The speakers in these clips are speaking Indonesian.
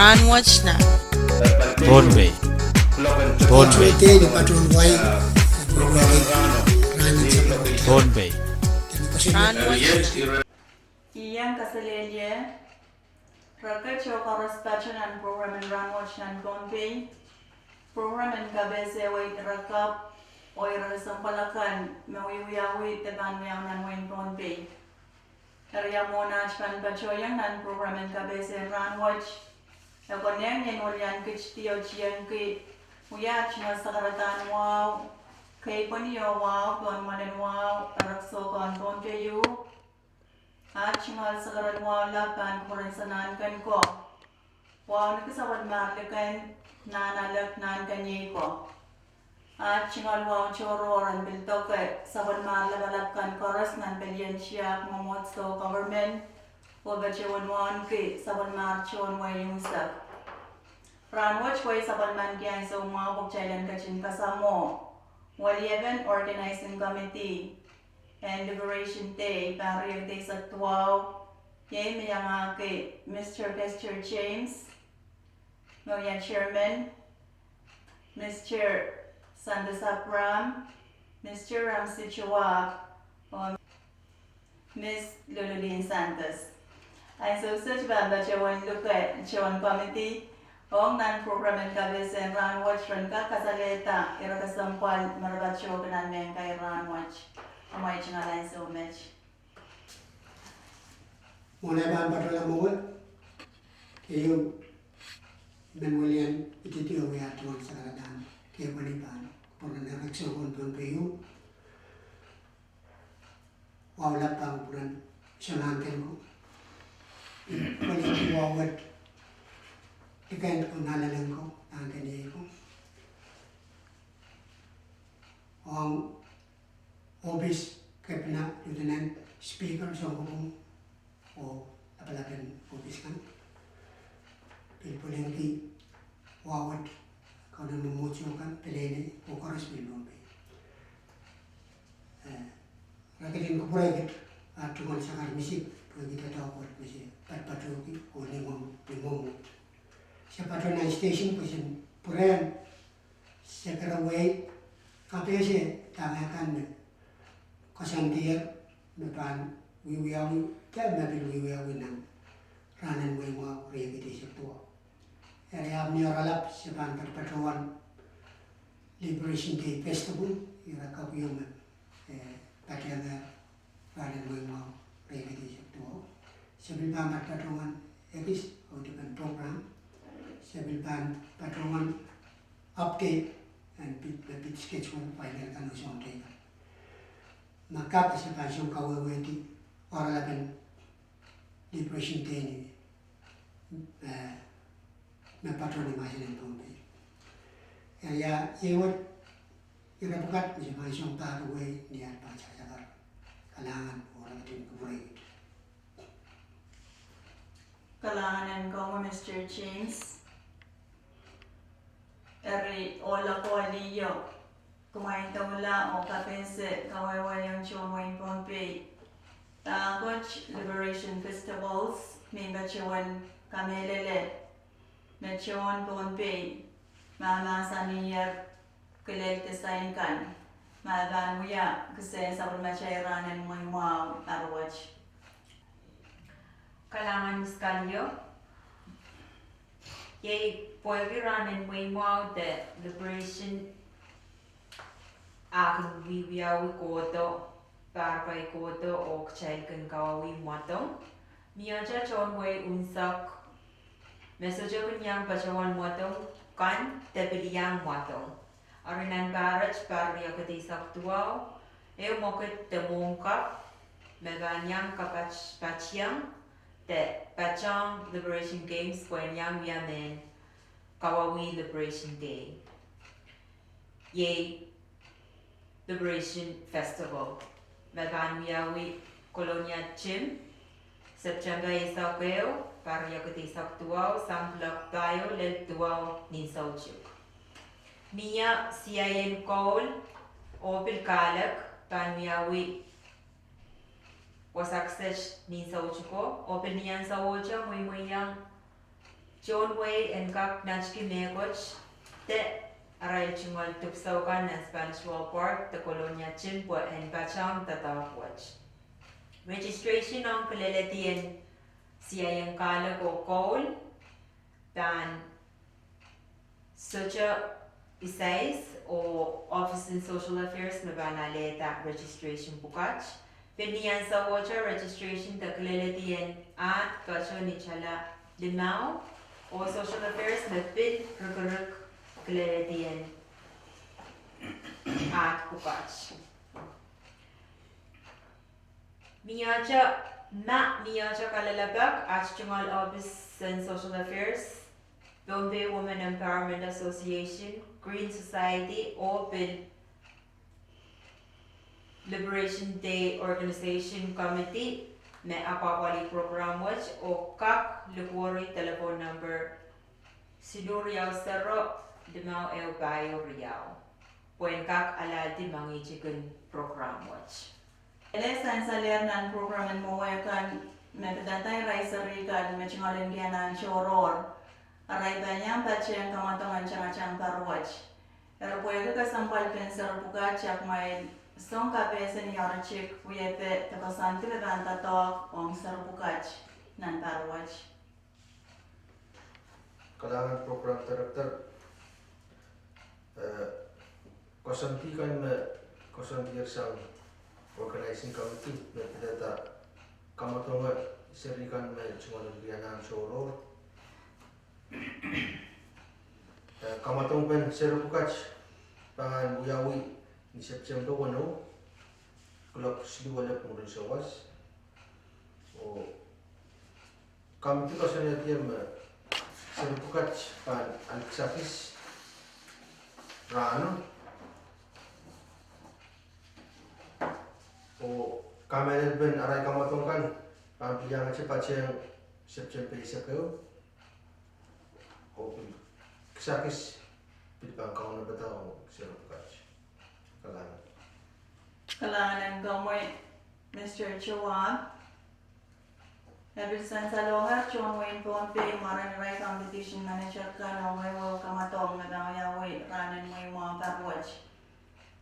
Rahnwet na Pohnpei. Pohnpei. Rahnwet Iyang kasalelye, Rakacho Correspation and Program and Rahnwet and Pohnpei, Program and Kabese Wait Rakap, Oira Sampalakan, Mawiyawi, Teban Yang and Wayne Pohnpei. Area Monach Pan Pachoyan and Program and Kabese and Rahnwet, Egonyan and William Kitchtio Chianki, Uyach Nasakaratan Wow, Kaponio Wow, Gonman Wow, Arakso Gon Pohnpei you. At chingal sa karanwala pan kuransanan kan ko. Wow nakasawad marlikan nanalak nan kanyay ko. At chingal wow chororan biltoke sawad marlabalak kan koras nan bilyan siya momot so government. Wabachewan wan ki sawad marchon way yung sak. Rahnwet way sawad man kiyang so mabog chailan kachin kasamo. Walievan Organizing Committee. And Liberation Day, Barrio Day sa 12, yay mayang kay Mr. James, Noya Chairman, Mr. Sandasapram, Mr. Ramsey Chua, Miss Lululin Santos. Ay so such baba chawan look at chawan committee, Ong non-program and kabis and Rahnwet ka kasaleta, irakasampal marabacho kanan men kay Rahnwet. Amay chingalan so much. Mulai bahan patola mawal, kayo William ititiyo ya tuwang sa kaladan, kayo panipan, pura na nagsukon pang kayo. Wawala pang puran siya nangkin ko. Paling wawad, ikayin ko nalalang ko, nangkin niya ko. Ang Office Kapna Lieutenant Speaker sa hukong o napalagan office kan. Pilpuling ki wawad kau na memutyo kan pelene o koras Pohnpei. Rakitin ko pura at tungal sa karmisik pura kita tahu kot misi patpatuki o lingong. Sa patronal station po siya pura sa karaway kapya siya tangakan Kasantier, mepan wiwiawi, kaya nabil wiwiawi nang ranan mo yung mga reality sa tuwa. Kaya niyo ralap sa Pantarpatuan Liberation Day Festival, irakap yung patiyan na ranan mo yung mga reality sa tuwa. Sa Bilban Patuan Epis, o different program, sa Bilban Patuan Update, and bit schedule final kanusong tayo. Maka sa pasyong kawawiti para laban Liberation Day ni patron ni Masin ng Pohnpei. Kaya iwat irabukat sa pasyong tagaway niya pa sa kalangan o natin kuburay. Kalanganan ko Mr. James. Eri ola ko aliyo. Kumain tawala o kapense kawawayang chumway Pohnpei. Coach Liberation Festivals, may bachuan kamelele. Nachuan Pohnpei, mamasa niya kilelte sa inkan. Magan mo ya, kasi sa pagmasyayranan mo yung mga arwatch. Kalangan miskalyo. Yay, pwede mo yung mga Liberation aking wiwiawi kodo, parpay kodo o kchay kan kawawi motong. Miyaja chon way unsak. Mesojo kanyang pachawan motong kan tepiliyang motong. Arinan baraj parya katisak tuaw. Mokit temongkap. Meganyang kapachpachyang. Te pachang Liberation Games kwenyang yamen kawawi Liberation Day. Yay. Liberation Festival. Meganwiawi Colonia Chim. September isakeo, paryakuti tuaw, samplak tayo, lel tuaw ni sauchuk. Mia siyayen kaul, opil kalak, panwiawi wasaksesh ni sauchuko, opil niyan saucha, muy yang John Wade and Kak Nachki Megoch, the Aray Chungal Tupsaukan and Spanish Wall Park, the Colonia Chimpo and Bachang Tatawach. Registration on Kaleletian Siayang Kala ko Cole, dan Socha Isais or Office in Social Affairs Nabanaleta registration bukach. Pinian sa water registration ta Kaleletian at Kacho Nichala Limao or Social Affairs na Pin Rukuruk Kaleletian at bukach. Miyacha Kalalabak at Chungal Office and Social Affairs, Pohnpei Women Empowerment Association, Green Society, Open Liberation Day Organization Committee, may apapali program watch o kak lukuri telephone number Siluriao Sero, Dimao El Bayo Riao. Puen kak aladi mangi chicken program watch. Elesan sa lernan program mo kan nagdatay ray sa riga machingalin gianan shoror. Aray banyang pacheng kamatongan chang parwach. Pero puede ka sampal pensar bugachak may song kapesen yarchik uyepe takasanti bebanta tok ong sar bugach nan parwach. Kalangan program director kosantikan sang organizing committee data kamatonga serikan cuma lianan soror kamatong pen serupukach pangan buyawi ni September wano klub siwalap murid sawas o committee kosan yatiam serupukach pan Alexakis Rano o kamera ben aray kamatong kan pampilang cepat yang September isakau o kisakis pitbang kau na bataw serupukach kalangan Kalangan gamoy Mr. Chawag. Nabilsan sa longar John Wayne Pohnpei maran ray competition manager ka no may kamatong nagayawi ranan may mga parwach.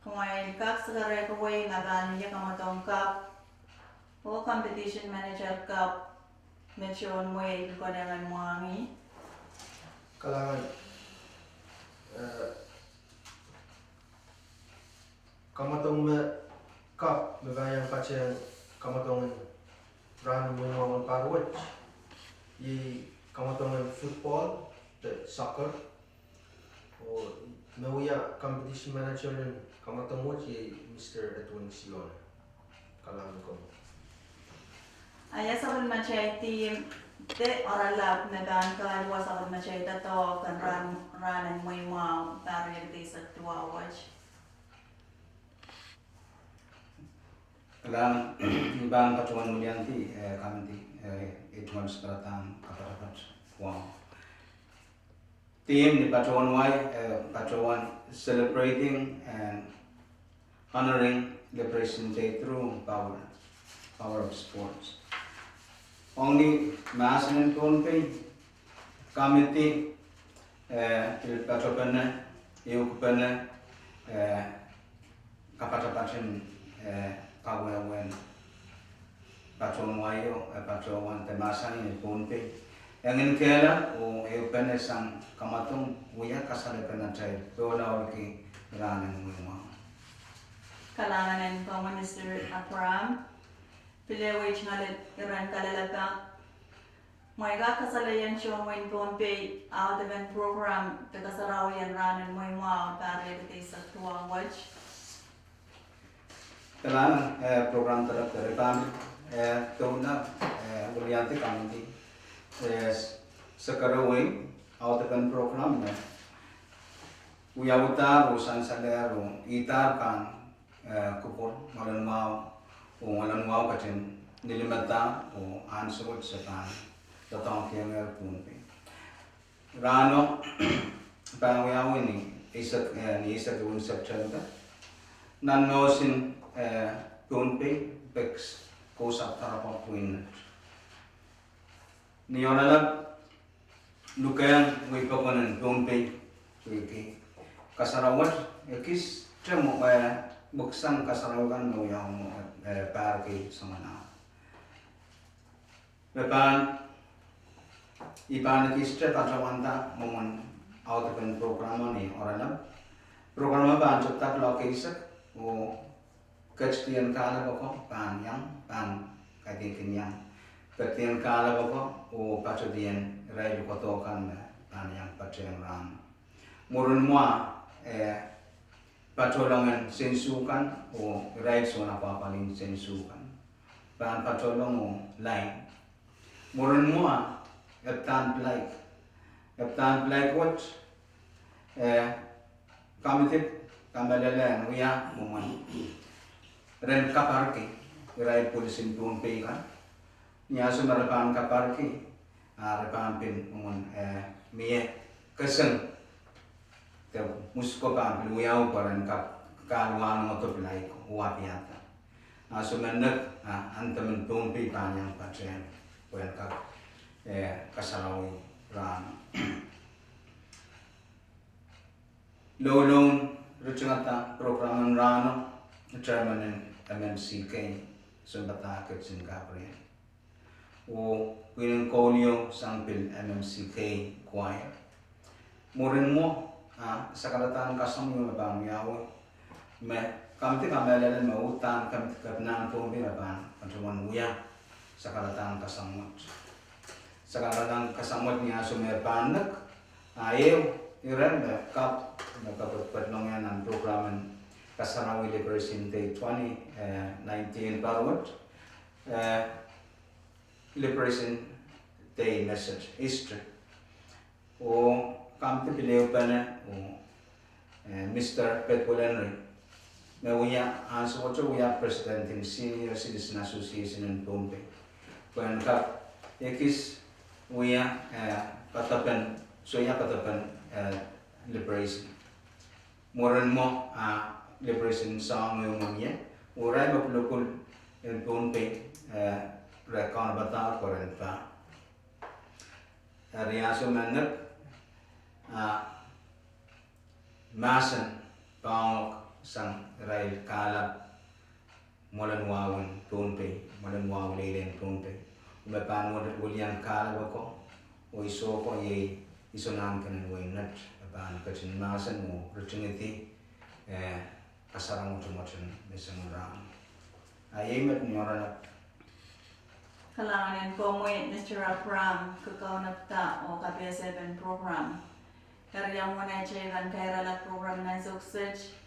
Kumain kak sa kaway nagani niya kamatong cup o competition manager cup mention mo ko dengan muangi. kalangan kamatong kap mebayang paceng kamatong run mo parwat i kamatong football the soccer o nauya competition manager kamatong mo si Mr. Edwin Sion kalangan ko Aya sa kung machay team te oralab na dan ka luwa sa kung machay tato kan ranan mo yung mga parity sa tuwa watch. Kalang ibang pacuan mulianti kami itwan sekarang kapat wow. Team di pacuan pacuan celebrating and honoring Liberation Day through power of sports. Only mass and Pohnpei committee pacuan yung kupana kapat kawawan pacuan wayo pacuan temasan ni Pohnpei. Yang kela o eupen sang kamatong uya kasale penacay dola orki ranan mo. Kalangan ko Minister Apram pilewich ngalit iran kalalabang may kakasalayan siya mo in Pohnpei out event program tagasarawian ranan mo yung mga parity sa tuwang watch. Kalang program terdepan tuna mulianti kami sekarang out event program na uya utar usan salero itar kan kupon malan mau kacen nilimata o answer sa kan tatang kiamer Pohnpei rano pangyaw ini isa dun September nanosin Pohnpei bex kosa tarapang puin niyonalab Lukang we pakonan Pohnpei wiki kasarawat ekis tremo buksang kasarawan mo yang parki samana. Bepan ipan ekis tre patrawanta momon outkan program ni orang program ban cetak lokasi o kectian kala bako pan yang pan kaki yang kectian kala bako o patodian rai bako kan pan yang pateng ram murun mua patolongan sensukan o rai sona apa paling sensukan pan patolong o lain murun mua eptan play what kamitit kamalala nuya momon ren kaparki rai polisin Pohnpei kan nya sumarapan kaparki repan pin momon mie keseng te musko pan luyau paran kap kalwan motor play wapiata asumenek antamen Pohnpei pan yang patren poen kap kasarawi ran lolong rucungata program rano German MMCK sumbata ke Singapore o winning kolio sampil MMCK choir murin mo sakaratan kasam yung mabang yawo me kamti kamelalan mautan kamti kapnan Pohnpei mabang pantuman uya sakaratan kasamot niya sumerpanak ayaw iran kap nakapagpatlong yan ang programan Kasarawi Liberation Day 2019 Barwat Liberation Day message history o kamti pilih pa na o Mr. Petwell Henry na uya answer uya President ng Senior Citizen Association in Pohnpei kung kap ekis uya patapan liberation moran mo liberation song yung mga uray mapulukul in Pohnpei rekon batal koren pa riaso manap masan pangok sang rail kalap molan wawan Pohnpei molan wawan lelen Pohnpei umapan mo ulian kalap ako o iso ko isonan kan wenat apan kacin masan mo rucungiti kasarang macam-macam besemurang ayemat nyoranat Kalangan komwe Mr. Apram kekaunapta o KP7 program. Karya mo na chiran kaira la program na suksej.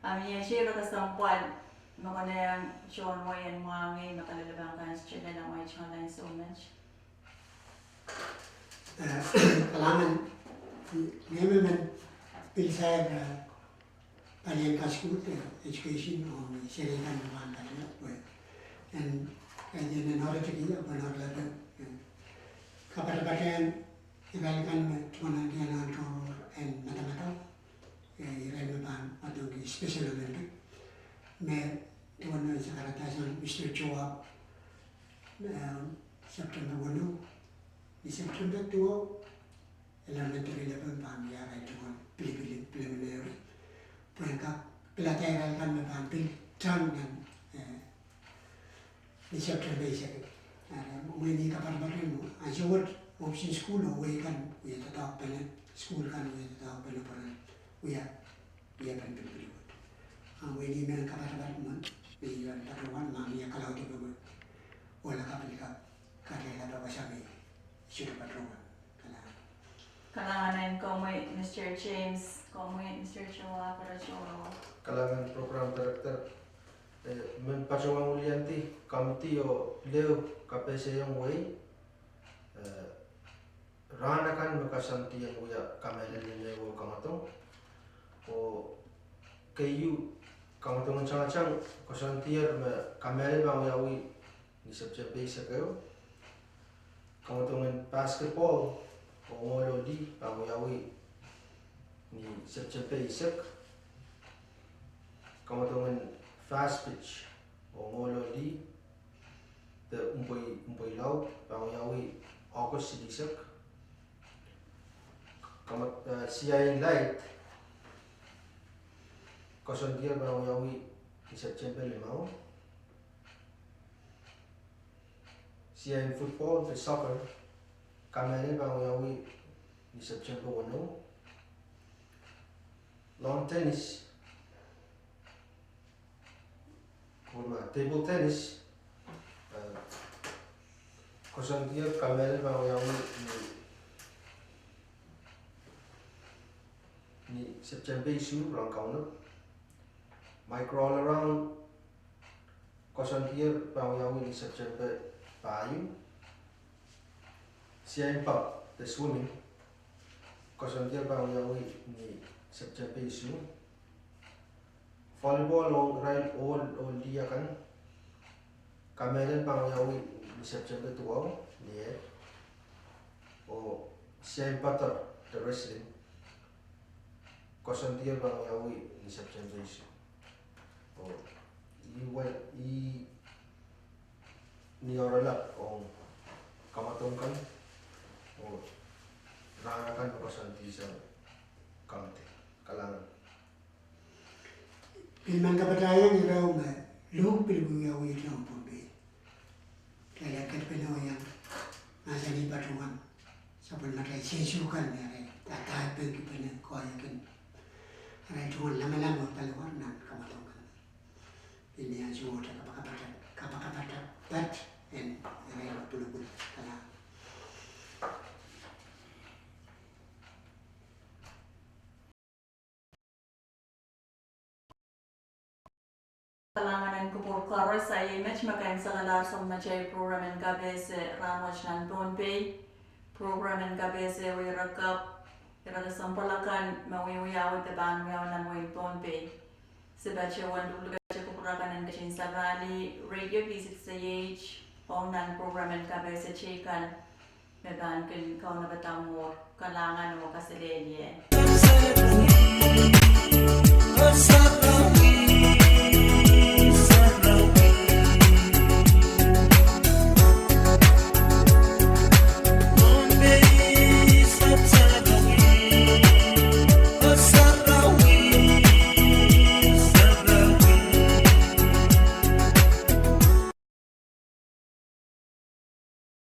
Ami chira kasampal makana yang John mo yan mwangi makalalabang kan chila na mo chila so much. Kalangan memang pilsar kalian kasih education on serikan mana ya, dan kajian orang cerita benar lagi. Kapan-kapan ibaratkan cuma dia nantor and mata-mata, irrelevant atau special event. Me tuan sekarang tasan Mr. Joab September 1 di September 2 elementary level pan ya right tuan pilih preliminary. Mereka pelatihan kan membantu dan di September basic. Ini kapan-kapan aja option school we kan we tetap pen school kan we tetap pen peran we pen pilih. Ini memang kapan-kapan di luar paruan mami kalau di bawah olah kapan karya ada bahasa ni sudah paruan. Kalangan komwe Mr. James, komwe Mr. Joa para Joa. Kalangan program director Pacawang ulianti kamiti o leo kapese yang way rana kan makasanti yang uya kamelin leo kamatong o kayu kamatong cang-cang kasantiar kamelin bang yawi ni September isa kayo kamatong basketball o ngolo di bang yawi ni September isa kamatong fast pitch o ngolo di the umpoy law bang yawi August sidisak siya light kosan dia bang yawi di September 5 siya football the soccer kamera bang yawi di September 1 lawn tennis table tennis kosan dia kamera bang yawi ni September isu orang kau nak micro all around kosan dia bang yawi ni September payu siya pub the swimming kosan dia bang yawi ni September isu volleyball all dia kan kamera bang yawi ni September 2 ni o siya patar the wrestling kosan dia bang yawi ni September isu o ni orang lah kamatong kan o rangakan kosan dia sa kamate kalangan Pilman kapatayan ni raw na luhog pilbuyaw ito ang Pohnpei. Kaya katpinaw yang nasa ni patungan sa pulmatay sisukan niya rin. Tatahit pa yung pinagkoyakin. Aray tungan lama-lama paluwan ng kamatungan. Ini yang semua kapakapatat and aray pulubul kala. Kalangan ko po karo sa image makain sa kalar sa machay program and kabes Rahnwet ng Pohnpei program and kabes wirakap ira sampalakan mawiwiyawat tabang wiyawan ng Pohnpei sebace wandu lugace ko kurakan ng kashin sagali radio visit sa paunan program and kabes chikan meban kin kauna batamor kalangan o kasilelye